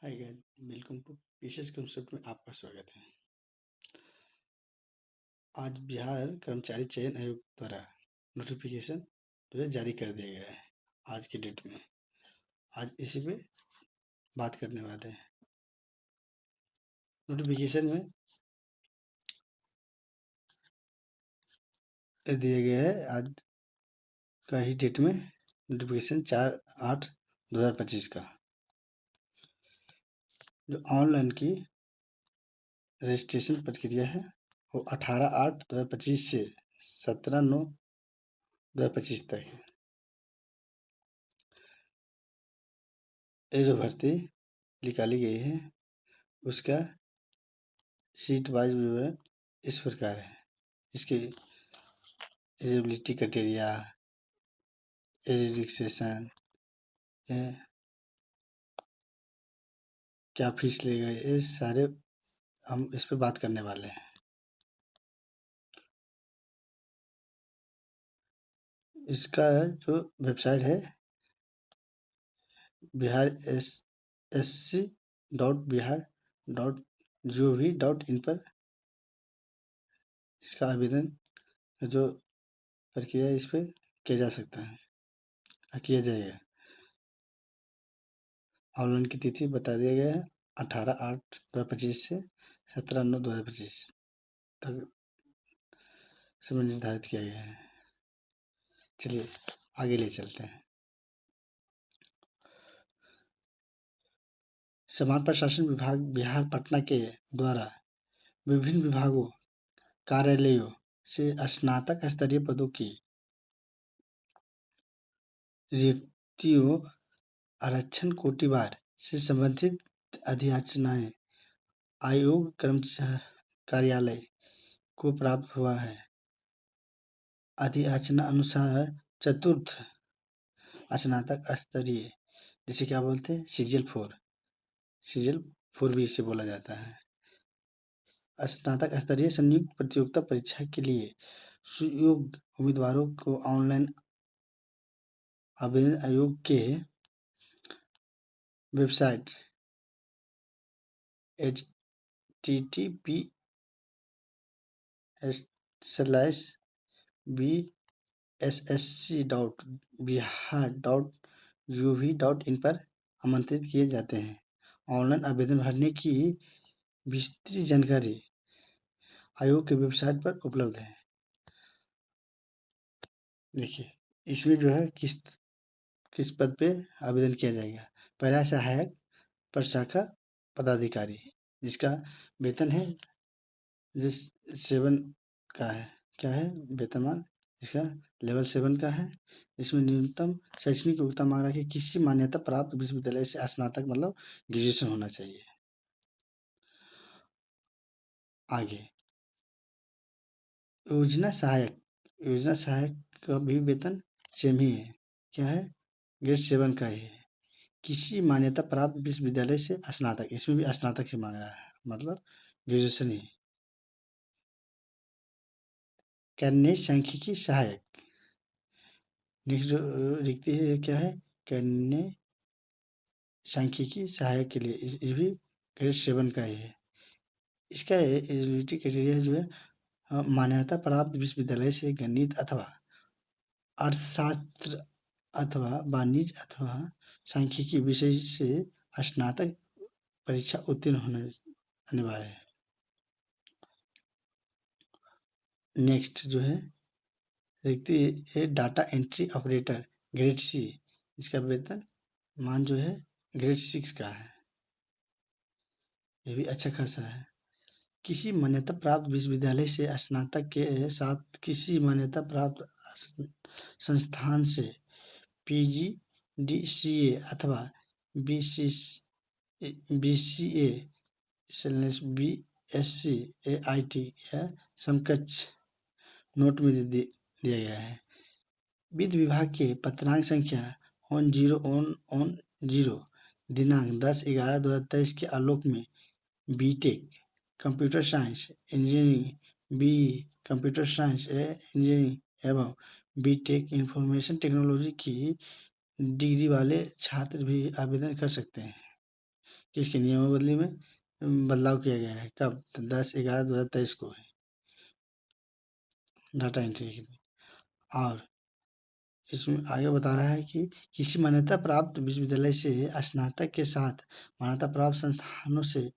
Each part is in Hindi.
Hi guys, welcome to PCS concept में आपका स्वागत है। आज बिहार कर्मचारी चयन आयोग द्वारा नोटिफिकेशन जो है जारी कर दिया गया है आज की डेट में। आज इसी पे बात करने वाले हैं। नोटिफिकेशन में दिया गया है आज का ही डेट में नोटिफिकेशन 4/8/2025 का, जो ऑनलाइन की रजिस्ट्रेशन प्रक्रिया है वो 18/8/2025 से 17/9/2025 तक है। ये जो भर्ती निकाली गई है उसका सीट वाइज विवरण इस प्रकार है। इसके एलिजिबिलिटी क्राइटेरिया, एज रिलैक्सेशन, क्या फीस लेगा, ये सारे हम इस पे बात करने वाले हैं। इसका जो वेबसाइट है biharsc.bihar.gov.in पर इसका आवेदन जो प्रक्रिया इस पर किया जा सकता है, किया जाएगा। ऑनलाइन की तिथि बता दिया गया है 18/8/2025 से 17/9/2025 तक समय निर्धारित किया गया है। चलिए आगे ले चलते हैं। समाज प्रशासन विभाग बिहार पटना के द्वारा विभिन्न विभागों कार्यालयों से स्नातक स्तरीय पदों की रिक्तियों आरक्षण कोटिवार से संबंधित अधियाचनाएं आयोग कर्मचारी कार्यालय को प्राप्त हुआ है। अधियाचना अनुसार चतुर्थ स्नातक स्तरीय, जिसे क्या बोलते हैं, सीजीएल 4 भी इसे बोला जाता है। स्नातक स्तरीय संयुक्त प्रतियोगिता परीक्षा के लिए सुयोग्य उम्मीदवारों को ऑनलाइन आवेदन आयोग के वेबसाइट https://bssc.bihar.gov.in पर आमंत्रित किए जाते हैं। ऑनलाइन आवेदन भरने की विस्तृत जानकारी आयोग की वेबसाइट पर उपलब्ध है। देखिए इसमें जो है किस पद पे आवेदन किया जाएगा। पहला सहायक प्रशाखा पदाधिकारी, जिसका वेतन है जिस 7 का है, क्या है वेतनमान, इसका लेवल 7 का है। इसमें न्यूनतम शैक्षणिक योग्यता मांग रहा है कि किसी मान्यता प्राप्त विश्वविद्यालय से स्नातक मतलब ग्रेजुएशन होना चाहिए। आगे योजना सहायक का भी वेतन सेम ही है, क्या है, ग्रेड 7 का ही है। किसी मान्यता प्राप्त विश्वविद्यालय से स्नातक, इसमें भी स्नातक ही मांग रहा है, मतलब ग्रेजुएशन ही। कन्या सांख्यिकी सहायक, नेक्स्ट जो रिक्ति है क्या है, कन्या सांख्यिकी सहायक के लिए ये भी ग्रेड 7 का ही है। इसका एलिजिबिलिटी क्राइटेरिया जो है मान्यता प्राप्त विश्वविद्यालय से गणित अथवा अर्थशास्त्र अथवा वाणिज्य अथवा सांख्यिकी विषय से स्नातक परीक्षा उत्तीर्ण होना अनिवार्य है। नेक्स्ट जो है देखते हैं data entry operator grade C, इसका वेतन मान जो है ग्रेड 6 का है, ये भी अच्छा खासा है। किसी मान्यता प्राप्त विश्वविद्यालय से स्नातक के साथ किसी मान्यता प्राप्त संस्थान से PGDCA अथवा BCA BSc AIT या समकक्ष नोट में दिया गया है। वित्त विभाग के पत्रांक संख्या 10/10 दिनांक 10/11/2023 के आलोक में B Tech computer science engineering, BE computer science engineering एवं बीटेक इंफॉर्मेशन टेक्नोलॉजी की डिग्री वाले छात्र भी आवेदन कर सकते हैं। किसके नियमावली में बदलाव किया गया है? कब? 10/11/2023 को है डाटा एंट्री के लिए। और इसमें आगे बता रहा है कि किसी मान्यता प्राप्त विश्वविद्यालय से स्नातक के साथ मान्यता प्राप्त संस्थानों से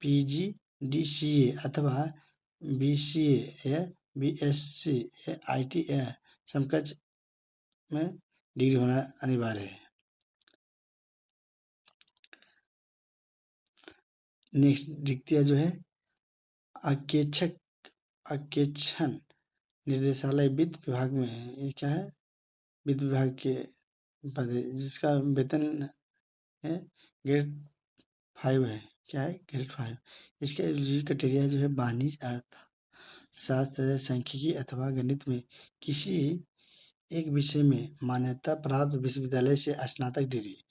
पीजीडीसीए अथवा बीसीए या बीएससी या आईटी या समकक्ष में डिग्री होना अनिवार्य है। नेक्स्ट रिक्तियाँ जो है अकेक्षक अकेक्षण निर्देशालय वित्त विभाग में है। ये क्या है? वित्त विभाग के पद है जिसका वेतन है ग्रेड 5 है। क्या है? ग्रेड 5। इसका एलिजिबिलिटी क्राइटेरिया जो है वाणिज्य अर्थ शास्त्र सांख्यिकी अथवा गणित में किसी एक विषय में मान्यता प्राप्त विश्वविद्यालय से स्नातक डिग्री।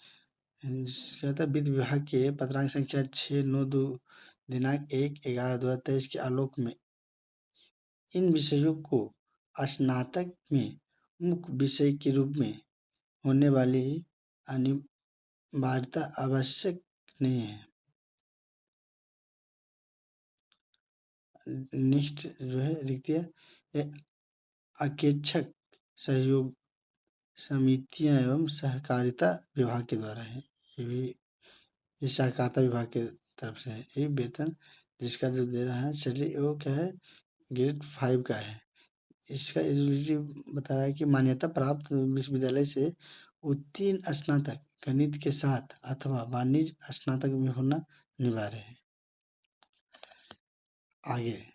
क्या था? वित्त विभाग के पत्रांक संख्या 692 दिनांक 1/11/2023 के आलोक में इन विषयों को स्नातक में मुख्य विषय के रूप में होने वाली अनिवार्यता आवश्यक नहीं है। नेक्स्ट जो है रिक्तियाँ ये अकेक्षक सहयोग समितियां एवं सहकारिता विभाग के द्वारा है। ये भी ये सहकारिता विभाग के तरफ से है। ये वेतन जिसका जो दे रहा है सैलरी वो क्या है? ग्रेड 5 का है। इसका एलिजिबिलिटी बता रहा है कि मान्यता प्राप्त विश्वविद्यालय से उत्तीर्ण स्नातक गणित के साथ अथवा वाणिज्य स्नातक में होना अनिवार्य है। आगे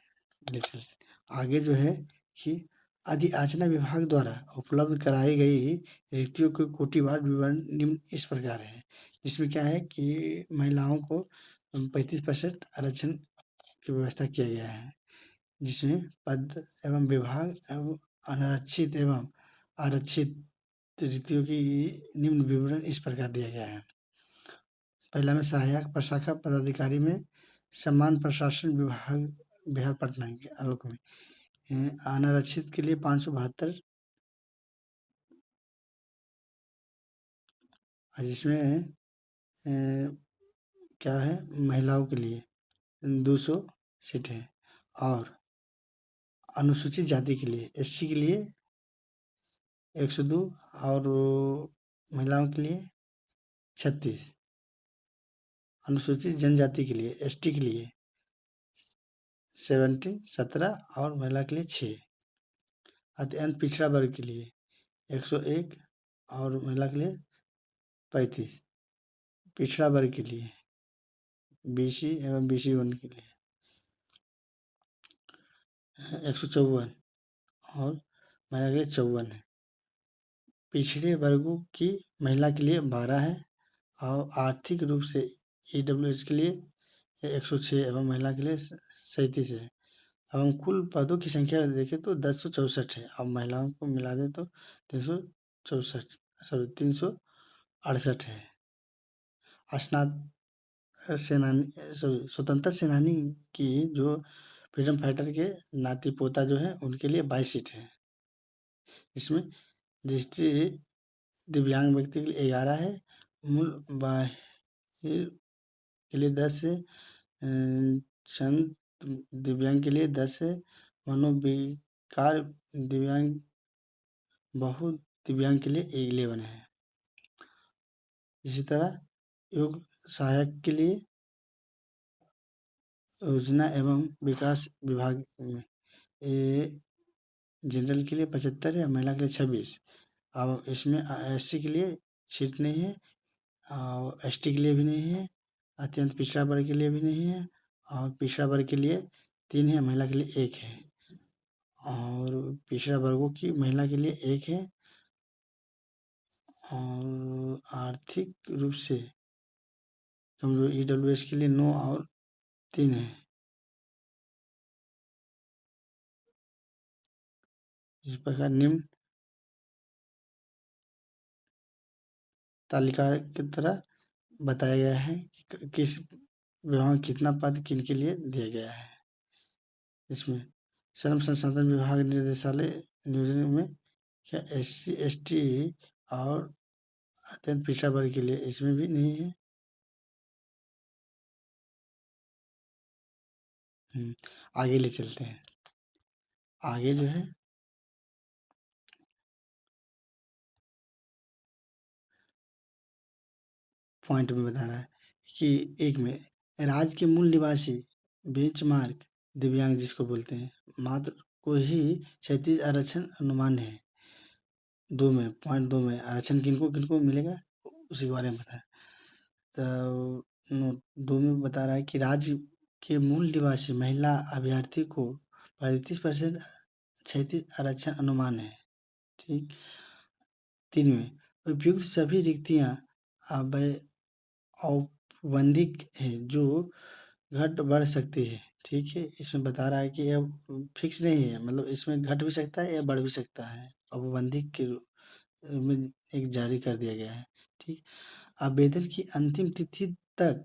देखिए आगे जो है कि अधियाचना विभाग द्वारा उपलब्ध कराई गई रिक्तियों के कोटिवार विवरण निम्न इस प्रकार है। जिसमें क्या है कि महिलाओं को 35% आरक्षण की व्यवस्था किया गया है। जिसमें पद एवं विभाग एवं अनारक्षित एवं आरक्षित रिक्तियों की निम्न विवरण इस प्रकार दिया गया है। पहला में सहायक प्रशाखा पदाधिकारी में सम्मान प्रशासन विभाग बिहार पटना के आलोक में अनारक्षित के लिए 572 और जिसमें क्या है महिलाओं के लिए 200 सीट है और अनुसूचित जाति के लिए एससी के लिए 102 और महिलाओं के लिए 36 अनुसूचित जनजाति के लिए एसटी के लिए 17 और महिला के लिए 6 अत्यंत पिछड़ा वर्ग के लिए 101 और महिला के लिए 35 पिछड़ा वर्ग के लिए बीसी एवं बीसी वन के लिए 154 और महिला के लिए 54 है। पिछड़े वर्गों की महिला के लिए 12 है और आर्थिक रूप से ईडब्ल्यूएच के लिए 106 एवं महिला के लिए 37 है एवं कुल पदों की संख्या देखें तो 1064 है और महिलाओं को मिला दें तो 368 है। सेनानी स्वतंत्रता सेनानी की जो फ्रीडम फाइटर के नाती पोता जो है उनके लिए 22 सीट है। इसमें दृष्टि दिव्यांग व्यक्ति के लिए 11 है, मूल बाहिर के लिए 10 है, संत दिव्यांग के लिए 10 है, मनोविकार दिव्यांग बहुत दिव्यांग के लिए 11 है। इसी तरह योग सहायक के लिए योजना एवं विकास विभाग में जनरल के लिए 75 है, महिला के लिए 26 और इसमें एससी के लिए सीट नहीं है और एसटी के लिए भी नहीं है, अत्यंत पिछड़ा वर्ग के लिए भी नहीं है और पिछड़ा वर्ग के लिए 3 है, महिला के लिए 1 है और पिछड़ा वर्गों की महिला के लिए 1 है और आर्थिक रूप से कमजोर ईडब्ल्यूएस के लिए 9 और 3 है। इस प्रकार निम्न तालिका की तरह बताया गया है कि किस विभाग में कितना पद किनके लिए दिया गया है। इसमें श्रम संसाधन विभाग निर्देशालय नियोजन में क्या एससी एसटी और अत्यंत पिछड़ा वर्ग के लिए इसमें भी नहीं है आगे ले चलते हैं। आगे जो है पॉइंट में बता रहा है कि एक में राज्य के मूल निवासी बेंचमार्क दिव्यांग जिसको बोलते हैं मात्र को ही क्षैतिज आरक्षण अनुमान है। 2 में पॉइंट 2 में आरक्षण किनको-किनको मिलेगा उसी के बारे में बताया। तो 2 में बता रहा है कि राज्य के मूल निवासी महिला अभ्यर्थी को 35% क्षैतिज आरक्षण अनुमान है। ठीक। 3 में उपयुक्त सभी रिक्तियाँ अवै औपबंधिक है जो घट बढ़ सकती है। ठीक है। इसमें बता रहा है कि अब फिक्स नहीं है, मतलब इसमें घट भी सकता है या बढ़ भी सकता है। औपबंधिक के में एक जारी कर दिया गया है। ठीक। आवेदन की अंतिम तिथि तक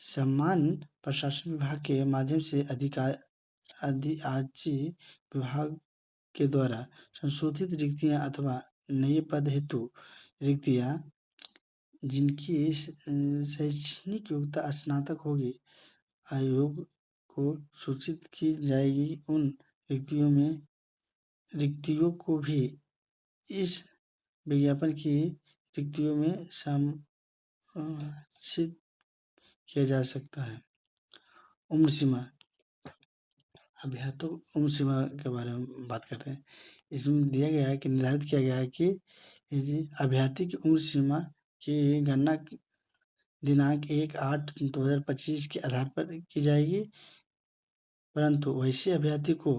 समान प्रशासन विभाग के माध्यम से अधिआर्ची विभाग के द्वारा संशोधित रिक्तियां अथवा नए पद हेतु रिक्तियां जिनकी शैक्षणिक योग्यता स्नातक होगी आयोग को सूचित की जाएगी। उन रिक्तियों को भी इस विज्ञापन की रिक्तियों में समाहित किया जा सकता है। उम्र सीमा अभ्यर्थियों उम्र सीमा के बारे में बात करते हैं। इसमें दिया गया है कि निर्धारित किया गया है कि अभ्यर्थी की उम्र सीमा की गणना दिनांक 1/8/2025 के आधार पर की जाएगी, परंतु वैसे अभ्यर्थी को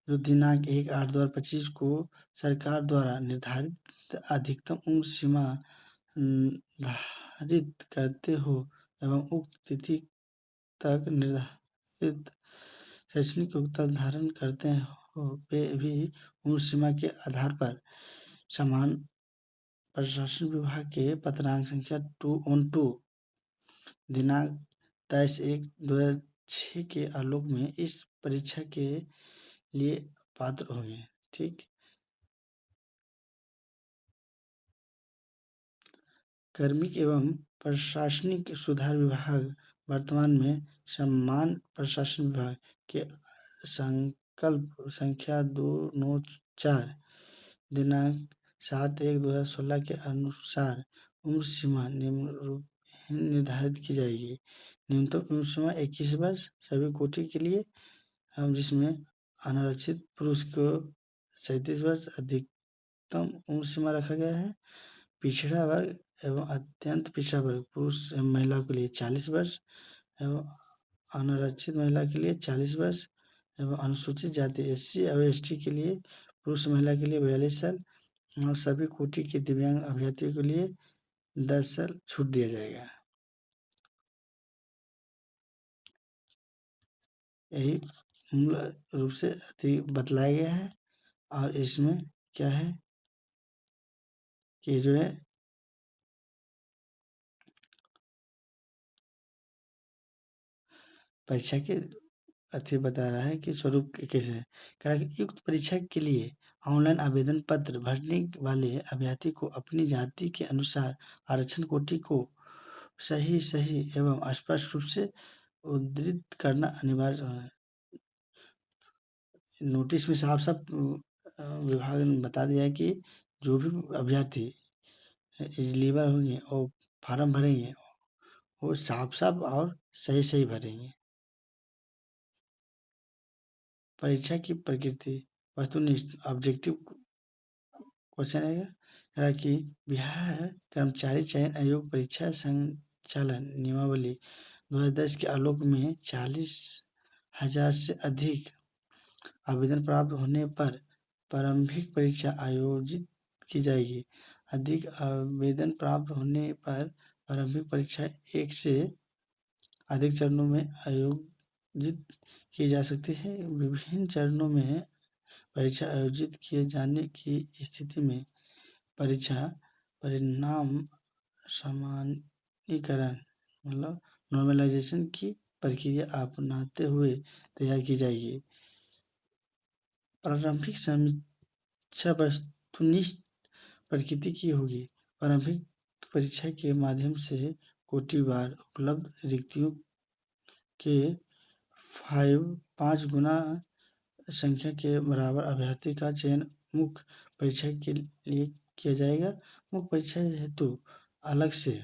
जो दिनांक 1/8/2025 को सरकार द्वारा निर्धारित अधिकतम उम्र सीमा धारित करते हो एवं उक्त तिथि तक निर्धारित शैक्षणिक योग्यता धारण करते हो वे भी उम्र सीमा के आधार पर समान प्रशासन विभाग के पत्रांक संख्या 2/2 दिनांक 23/1/2006 के आलोक में इस परीक्षा के लिए पात्र होंगे। ठीक। कार्मिक एवं प्रशासनिक सुधार विभाग वर्तमान में समान प्रशासन विभाग के संकल्प संख्या 294 दिनांक 7/1/2016 के अनुसार उम्र सीमा निम्न रूप में निर्धारित की जाएगी। न्यूनतम उम्र सीमा 21 वर्ष सभी कोटि के लिए, जिसमें अनारक्षित पुरुष को 37 वर्ष अधिकतम उम्र सीमा रखा गया है। पिछड़ा वर्ग एवं अत्यंत पिछड़ा वर्ग पुरुष एवं महिला के लिए 40 वर्ष एवं अनारक्षित महिला के लिए 40 वर्ष एवं अनुसूचित जाति SC और ST के लिए पुरुष महिला के लिए 42 साल और सभी कोटि के दिव्यांग अभ्यर्थियों के लिए 10 साल छूट दिया जाएगा। यही मूल रूप से बतलाया गया है। और इसमें क्या है कि जो है परीक्षा के बता रहा है कि स्वरूप कैसे है। कह रहा है कि युक्त परीक्षा के लिए ऑनलाइन आवेदन पत्र भरने वाले अभ्यर्थी को अपनी जाति के अनुसार आरक्षण कोटि को सही एवं स्पष्ट रूप से उद्धृत करना अनिवार्य है। नोटिस में साफ विभाग ने बता दिया है कि जो भी अभ्यर्थी एलिजिबल होंगे और फार्म भरेंगे वो साफ और सही भरेंगे। परीक्षा की प्रकृति वस्तुनिष्ठ ऑब्जेक्टिव क्वेश्चन है कि बिहार कर्मचारी चयन आयोग परीक्षा संचालन नियमावली 2010 के आलोक में 40,000 से अधिक आवेदन प्राप्त होने पर प्रारंभिक परीक्षा आयोजित की जाएगी। अधिक आवेदन प्राप्त होने पर प्रारंभिक परीक्षा 1 से अधिक चरणों में आयोजित की जा सकती है। विभिन्न चरणों में परीक्षा आयोजित किए जाने की स्थिति में परीक्षा परिणाम सामान्यीकरण मतलब नॉर्मलाइजेशन की प्रक्रिया अपनाते हुए तैयार की जाएगी। प्रारंभिक समीक्षा वस्तुनिष्ठ प्रकृति की होगी। प्रारंभिक परीक्षा के माध्यम से कोटिवार उपलब्ध रिक्तियों के 5 गुना संख्या के बराबर अभ्यर्थी का चयन मुख्य परीक्षा के लिए किया जाएगा। मुख्य परीक्षा हेतु अलग से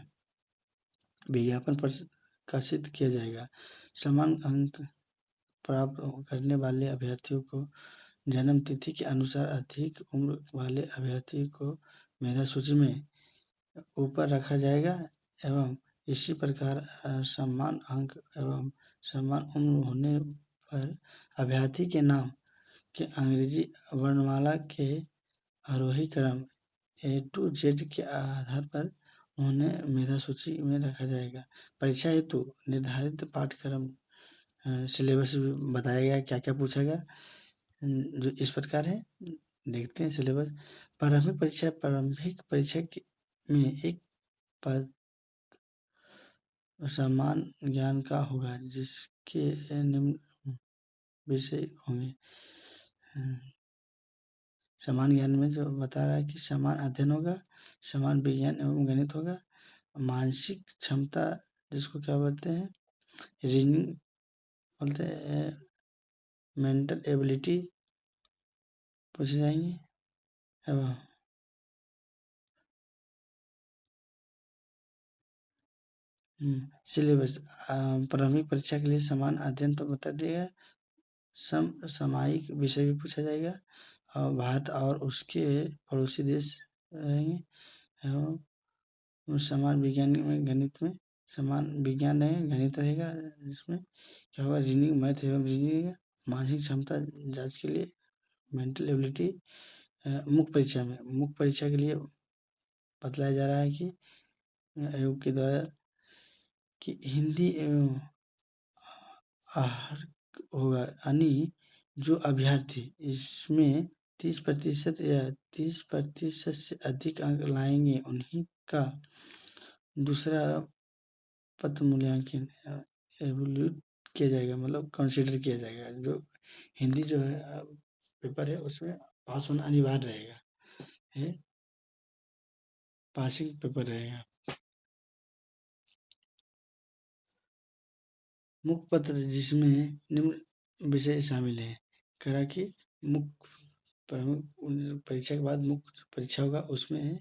विज्ञापन प्रकाशित किया जाएगा। समान अंक प्राप्त करने वाले अभ्यर्थियों को जन्म तिथि के अनुसार अधिक उम्र वाले अभ्यर्थी को मेधा सूची में ऊपर रखा जाएगा एवं इसी प्रकार समान अंक एवं समान उम्र होने पर अभ्यर्थी के नाम के अंग्रेजी वर्णमाला के आरोही क्रम A to Z के आधार पर उन्हें मेधा सूची में रखा जाएगा। परीक्षा हेतु निर्धारित पाठ्यक्रम सिलेबस बताया गया, क्या-क्या पूछा गया, जो इस प्रकार है। देखते हैं सिलेबस। प्रारंभिक परीक्षा में एक पद समान ज्ञान का होगा जिसके निम्न विषय होंगे। समान ज्ञान में जो बता रहा है कि समान अध्ययन होगा, समान विज्ञान एवं गणित होगा, मानसिक क्षमता जिसको क्या बोलते हैं, रीजनिंग बोलते हैं, मेंटल एबिलिटी पूछे जाएंगे एवं सिलेबस प्रारंभिक परीक्षा के लिए समान अध्ययन तो बता दिया। समसामयिक विषय भी पूछा जाएगा और भारत और उसके पड़ोसी देश रहेंगे एवं समान विज्ञान में गणित में समान विज्ञान है, गणित रहेगा। इसमें क्या होगा, रीजनिंग मैथ एवं रीजनिंग रहेगा। मानसिक क्षमता जांच के लिए मेंटल एबिलिटी मुख्य परीक्षा के लिए बतलाया जा रहा है कि आयोग के द्वारा कि हिंदी एवं आहर होगा, यानी जो अभ्यर्थी इसमें 30% या 30% से अधिक अंक लाएंगे उन्हीं का दूसरा पद मूल्यांकन एवल्यूट किया जाएगा, मतलब कंसिडर किया जाएगा। जो हिंदी जो है पेपर है उसमें पास होना अनिवार्य रहेगा, है पासिंग पेपर रहेगा। मुख्य पत्र जिसमें निम्न विषय शामिल है, करा कि मुख्य परीक्षा के बाद मुख्य परीक्षा होगा, उसमें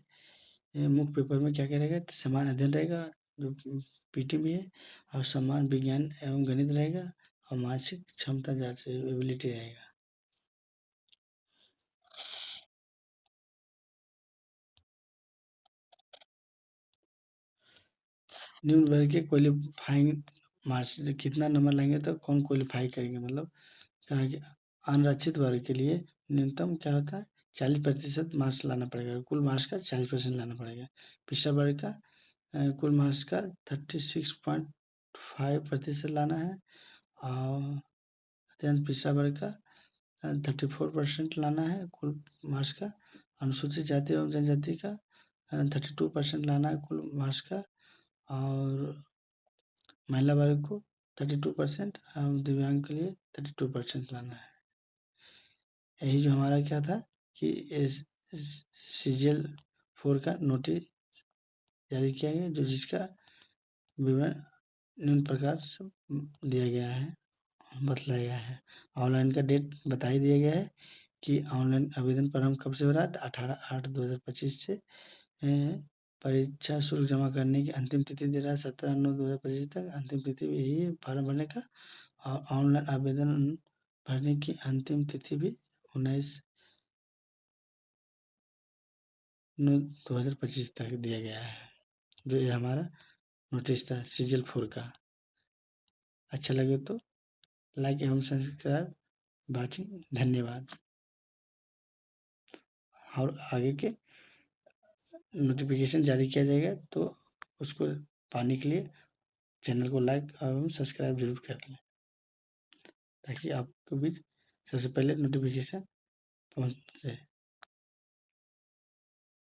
मुख्य पेपर में क्या क्या रहेगा, समान अध्ययन रहेगा जो पीटी भी है, और समान विज्ञान एवं गणित रहेगा और मानसिक क्षमता जांच एबिलिटी रहेगा। निम्न वर्ग के क्वालिफाइंग मार्क्स कितना नंबर लाएंगे तो कौन क्वालिफाई करेंगे, मतलब कहा कि अनारक्षित वर्ग के लिए न्यूनतम क्या होता है, 40% मार्क्स लाना पड़ेगा, कुल मार्क्स का 40% लाना पड़ेगा। पिछड़ा वर्ग का कुल मार्क्स का 36.5% लाना है और अत्यंत पिछड़ा वर्ग का 34% लाना है कुल मार्क्स का। अनुसूचित जाति एवं जनजाति का 32% लाना है कुल मार्क्स का और महिला वर्ग को 32% और दिव्यांग के लिए 32% लाना है। यही जो हमारा क्या था कि सीजीएल 4 का नोटिस जारी किया गया, जो जिसका विवरण निम्न प्रकार से दिया गया है, बतलाया गया है। ऑनलाइन का डेट बता ही दिया गया है कि ऑनलाइन आवेदन प्रारंभ कब से हो रहा है, 18/8/2025 से परीक्षा शुल्क जमा करने की अंतिम तिथि दे रहा है 17/9/2025 तक। अंतिम तिथि भी यही है फॉर्म भरने का, और ऑनलाइन आवेदन भरने की अंतिम तिथि भी 19/9/2025 तक दिया गया है। जो ये हमारा नोटिस था सीजीएल 4 का। अच्छा लगे तो लाइक एवं सब्सक्राइब वाचिंग, धन्यवाद। और आगे के नोटिफिकेशन जारी किया जाएगा तो उसको पाने के लिए चैनल को लाइक एवं सब्सक्राइब जरूर कर लें, ताकि आपके बीच सबसे पहले नोटिफिकेशन पहुँचे।